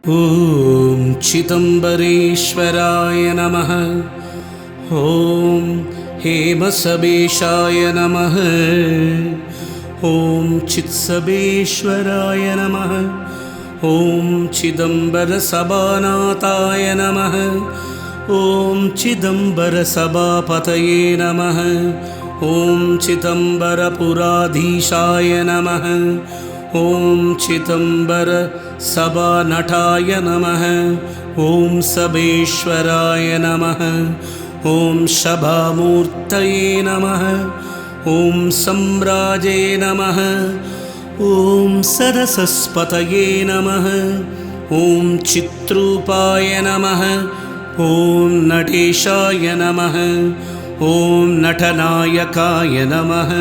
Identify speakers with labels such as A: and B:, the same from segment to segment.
A: ॐ चिदम्बरेश्वराय नमः। ॐ हेमसबेशाय नमः। ॐ चित्सबेश्वराय नमः। ॐ चिदम्बरसभानाथाय नमः। ॐ चिदम्बरसभापतये नमः। ॐ चिदम्बरपुराधीशाय नमः। ॐ चिदम्बरसभानटाय नमः। ॐ सबेश्वराय नमः। ॐ सभामूर्तये नमः। ॐ सम्राजे नमः। ॐ सरसस्पतये नमः। ॐ चित्रूपाय नमः। ॐ नटेशाय नमः। ॐ नटनायकाय नमः।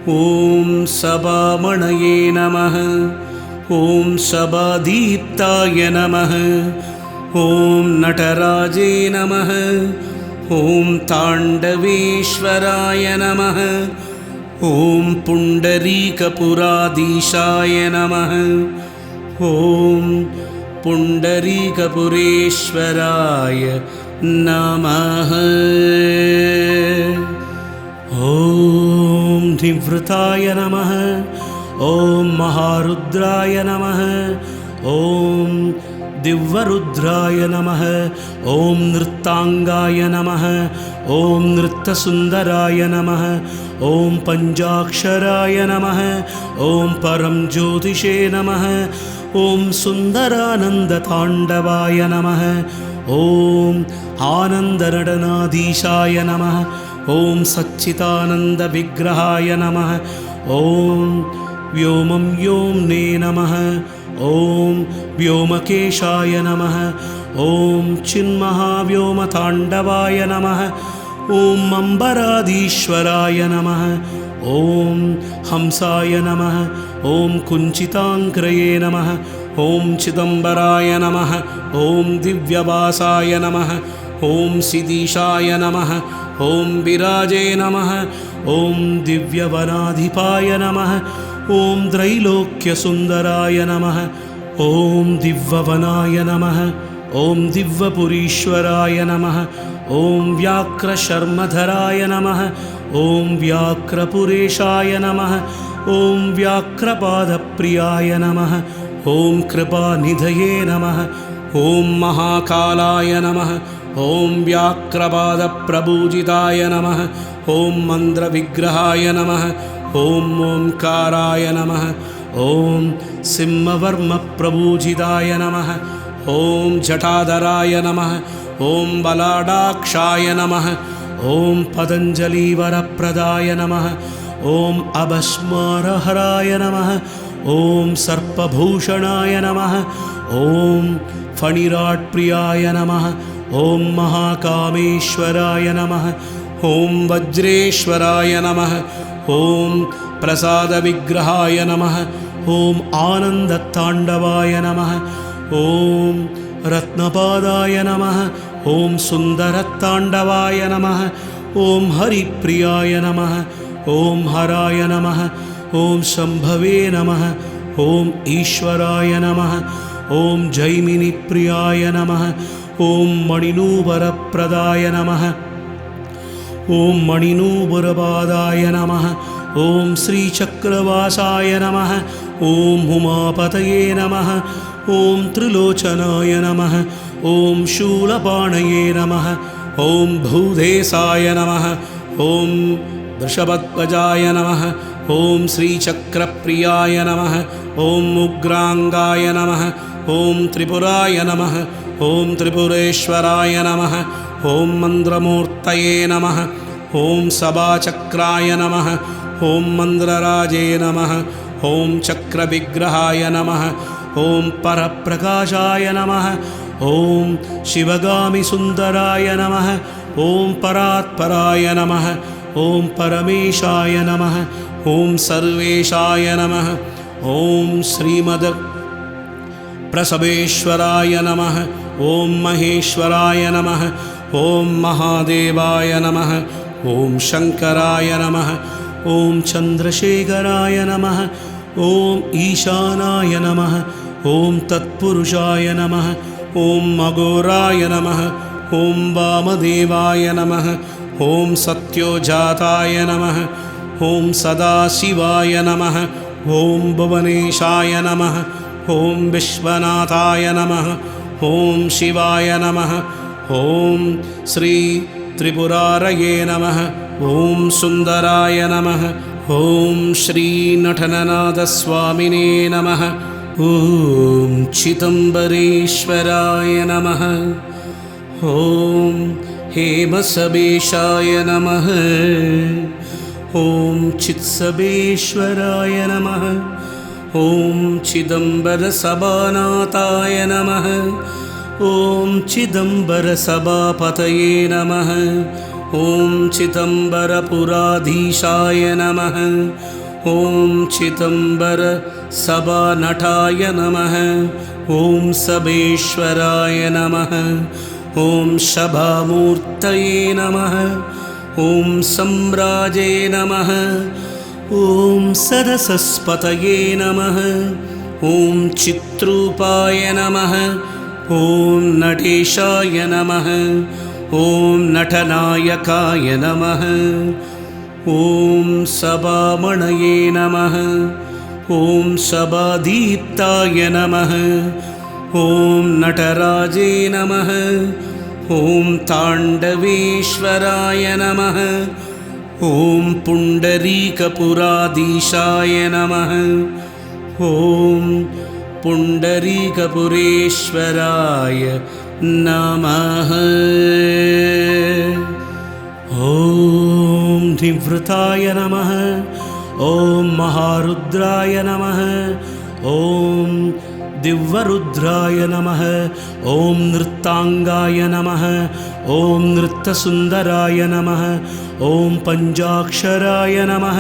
A: ॐ सभामणये नमः। ॐ सभादीप्ताय नमः। ॐ नटराजे नमः। ॐ ताण्डवेश्वराय नमः। ॐ पुण्डरीकपुराधीशाय नमः। ॐ पुण्डरीकपुरेश्वराय नमः। ॐ निवृताय नमः। ॐ महारुद्राय नमः। ॐ दिव्यरुद्राय नमः। ॐ नृत्तांगाय नमः। ॐ नृत्यसुन्दराय नमः। ॐ पञ्चाक्षराय नमः। ॐ परं ज्योतिषे नमः। ॐ सुन्दरानन्दताण्डवाय नमः। ॐ आनन्दनटनाधीशाय नमः। ॐ सच्चिदानन्दविग्रहाय नमः। ॐ व्योमं व्योम्ने नमः। ॐ व्योमकेशाय नमः। ॐ चिन्महाव्योमताण्डवाय नमः। ॐ अम्बराधीश्वराय नमः। ॐ हंसाय नमः। ॐ कुञ्चिताङ्क्रये नमः। ॐ चिदम्बराय नमः। ॐ दिव्यवासाय नमः। ॐ सिदीशाय नमः। ॐ विराजे नमः। ॐ दिव्यवनाधिपाय नमः। ॐ त्रैलोक्यसुन्दराय नमः। ॐ दिव्यवनाय नमः। ॐ दिव्यपुरीश्वराय नमः। ॐ व्याघ्रशर्मधराय नमः। ॐ व्याघ्रपुरेशाय नमः। ॐ व्याघ्रपादप्रियाय नमः। ॐ कृपानिधये नमः। ॐ महाकालाय नमः। ॐ व्याघ्रपादप्रभूजिताय नमः। ॐ मन्द्रविग्रहाय नमः। ॐ ओंकाराय नमः। ॐ सिंहवर्मप्रभूजिताय नमः। ॐ जटाधराय नमः। ॐ बलाढाक्षाय नमः। ॐ पतञ्जलिवरप्रदाय नमः। ॐ अभस्मारहराय नमः। ॐ सर्पभूषणाय नमः। ॐ फणिराट्प्रियाय नमः। ॐ महाकामेश्वराय नमः। ॐ वज्रेश्वराय नमः। ॐ प्रसादविग्रहाय नमः। ॐ आनन्दताण्डवाय नमः। ॐ रत्नपादाय नमः। ॐ सुन्दरताण्डवाय नमः। ॐ हरिप्रियाय नमः। ॐ हराय नमः। ॐ शम्भवे नमः। ॐ ईश्वराय नमः। ॐ जैमिनिप्रियाय नमः। ॐ मणिनूपुरप्रदाय नमः। ॐ मणिनूपुरपादाय नमः। ॐ श्रीचक्रवासाय नमः। ॐ उमापतये नमः। ॐ त्रिलोचनाय नमः। ॐ शूलपाणये नमः। ॐ भूदेशाय नमः। ॐ वृषभध्वजाय नमः। ॐ श्रीचक्रप्रियाय नमः। ॐ उग्रांगाय नमः। ॐ त्रिपुराय नमः। ॐ त्रिपुरेश्वराय नमः। ॐ मन्द्रमूर्तये नमः। ॐ सभाचक्राय नमः। ॐ मन्द्रराजे नमः। ॐ चक्रविग्रहाय नमः। ॐ परप्रकाशाय नमः। ॐ शिवगामिसुन्दराय नमः। ॐ परात्पराय नमः। ॐ परमेशाय नमः। ॐ सर्वेशाय नमः। ॐ श्रीमद् प्रसवेश्वराय नमः। ॐ महेश्वराय नमः। ॐ महादेवाय नमः। ॐ शङ्कराय नमः। ॐ चन्द्रशेखराय नमः। ॐ ईशानाय नमः। ॐ तत्पुरुषाय नमः ॐ अघोराय नमः ॐ वामदेवाय नमः ॐ सत्योजाताय नमः ॐ सदाशिवाय नमः ॐ भुवनेशाय नमः ॐ विश्वनाथाय नमः ॐ शिवाय नमः ॐ श्री त्रिपुरारये नमः ॐ सुन्दराय नमः ॐ श्री नटननाथस्वामिने नमः ॐ चिदम्बरेश्वराय नमः ॐ हेमसबेशाय नमः ॐ चित्सबेश्वराय नमः ॐ चिदम्बरसभानाथाय नमः ॐ चिदम्बरसभापतये नमः ॐ चिदम्बरपुराधीशाय नमः ॐ चिदम्बरसभानटाय नमः ॐ सबेश्वराय नमः ॐ शभामूर्तये नमः ॐ सम्राजे नमः ॐ सरसस्पतये नमः ॐ चित्रूपाय नमः ॐ नटेशाय नमः ॐ नटनायकाय नमः ॐ सभामणये नमः ॐ सभादीप्ताय नमः ॐ नटराजे नमः ॐ ताण्डवेश्वराय नमः ॐ पुण्डरीकपुराधीशाय नमः ॐ पुण्डरीकपुरेश्वराय नमः ॐ निवृताय नमः ॐ महारुद्राय नमः ॐ दिव्यरुद्राय नमः ॐ नृत्तांगाय नमः ॐ नृत्यसुन्दराय नमः ॐ पञ्चाक्षराय नमः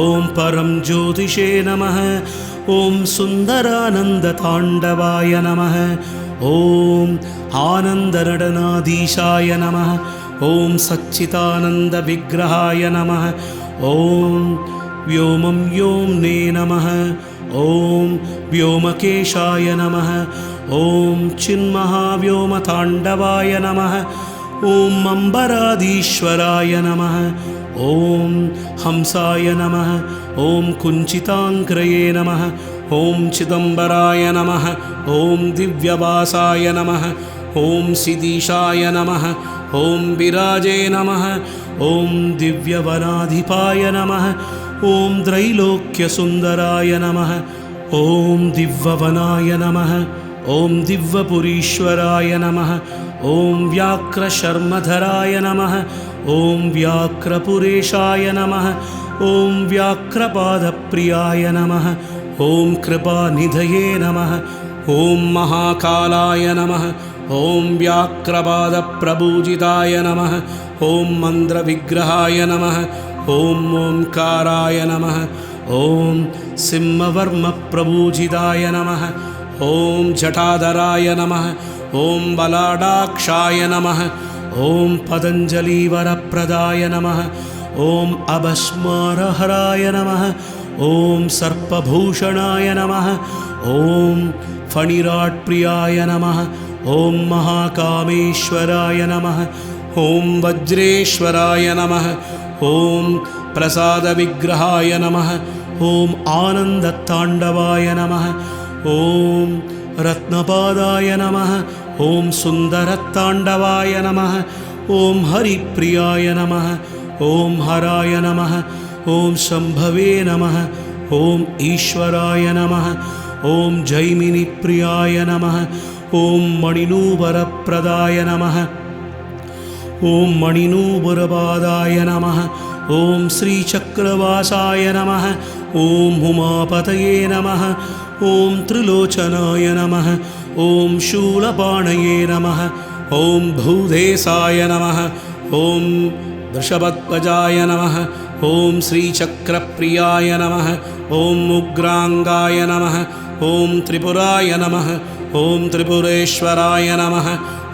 A: ॐ परं ज्योतिषे नमः ॐ सुन्दरानन्दताण्डवाय नमः ॐ आनन्दनटनाधीशाय नमः ॐ सच्चिदानन्दविग्रहाय नमः ॐ व्योमं व्योम्ने नमः ॐ व्योमकेशाय नमः ॐ चिन्महाव्योमताण्डवाय नमः ॐ अम्बराधीश्वराय नमः ॐ हंसाय नमः ॐ कुञ्चिताङ्क्रये नमः ॐ चिदम्बराय नमः ॐ दिव्यवासाय नमः ॐ सिदीशाय नमः ॐ विराजे नमः ॐ दिव्यवनाधिपाय नमः ॐ त्रैलोक्यसुन्दराय नमः ॐ दिव्यवनाय नमः ॐ दिव्यपुरीश्वराय नमः ॐ व्याघ्रशर्मधराय नमः ॐ व्याघ्रपुरेशाय नमः ॐ व्याघ्रपादप्रियाय नमः ॐ कृपानिधये नमः ॐ महाकालाय नमः ॐ व्याघ्रपादप्रभूजिताय नमः ॐ मन्द्रविग्रहाय नमः ॐ ओंकाराय नमः ॐ सिंहवर्मप्रभूजिताय नमः ॐ जटाधराय नमः ॐ बलाढाक्षाय नमः ॐ पतञ्जलिवरप्रदाय नमः ॐ अभस्मारहराय नमः ॐ सर्पभूषणाय नमः ॐ फणिराट्प्रियाय नमः ॐ महाकामेश्वराय नमः ॐ वज्रेश्वराय नमः ॐ प्रसादविग्रहाय नमः ॐ आनन्दताण्डवाय नमः ॐ रत्नपादाय नमः ॐ सुन्दरताण्डवाय नमः ॐ हरिप्रियाय नमः ॐ हराय नमः ॐ शम्भवे नमः ॐ ईश्वराय नमः ॐ जैमिनिप्रियाय नमः ॐ मणिनूपुरप्रदाय नमः ॐ मणिनूपुरपादाय नमः ॐ श्रीचक्रवासाय नमः ॐ उमापतये नमः ॐ त्रिलोचनाय नमः ॐ शूलपाणये नमः ॐ भूदेशाय नमः ॐ वृषभध्वजाय नमः ॐ श्रीचक्रप्रियाय नमः ॐ उग्रांगाय नमः ॐ त्रिपुराय नमः ॐ त्रिपुरेश्वराय नमः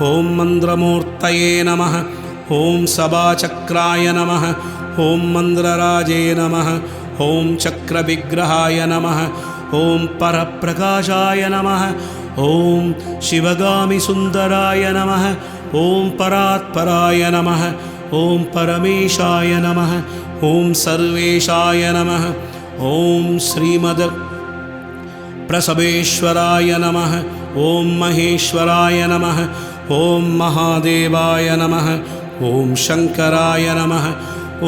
A: ॐ मन्द्रमूर्तये नमः ॐ सभाचक्राय नमः ॐ मन्द्रराजे नमः ॐ चक्रविग्रहाय नमः ॐ परप्रकाशाय नमः ॐ शिवगामिसुन्दराय नमः ॐ परात्पराय नमः ॐ परमेशाय नमः ॐ सर्वेशाय नमः ॐ श्रीमद् प्रसवेश्वराय नमः ॐ महेश्वराय नमः ॐ महादेवाय नमः ॐ शङ्कराय नमः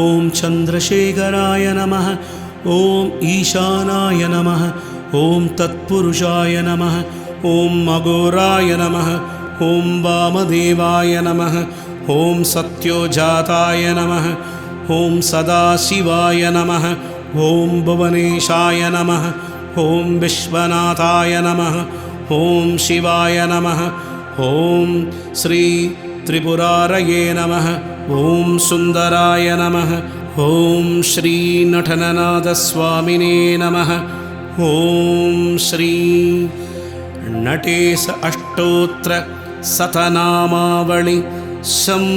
A: ॐ चन्द्रशेखराय नमः ॐ ईशानाय नमः ॐ तत्पुरुषाय नमः ॐ अघोराय नमः ॐ वामदेवाय नमः ॐ सत्योजाताय नमः ॐ सदाशिवाय नमः ॐ भुवनेशाय नमः ॐ विश्वनाथाय नमः ॐ शिवाय नमः ॐ श्री त्रिपुरारये नमः ॐ सुन्दराय नमः ॐ श्री नटननाथस्वामिने नमः ॐ श्री नटेश अष्टोत्तर शतनामावळि सम्पूर्णम्।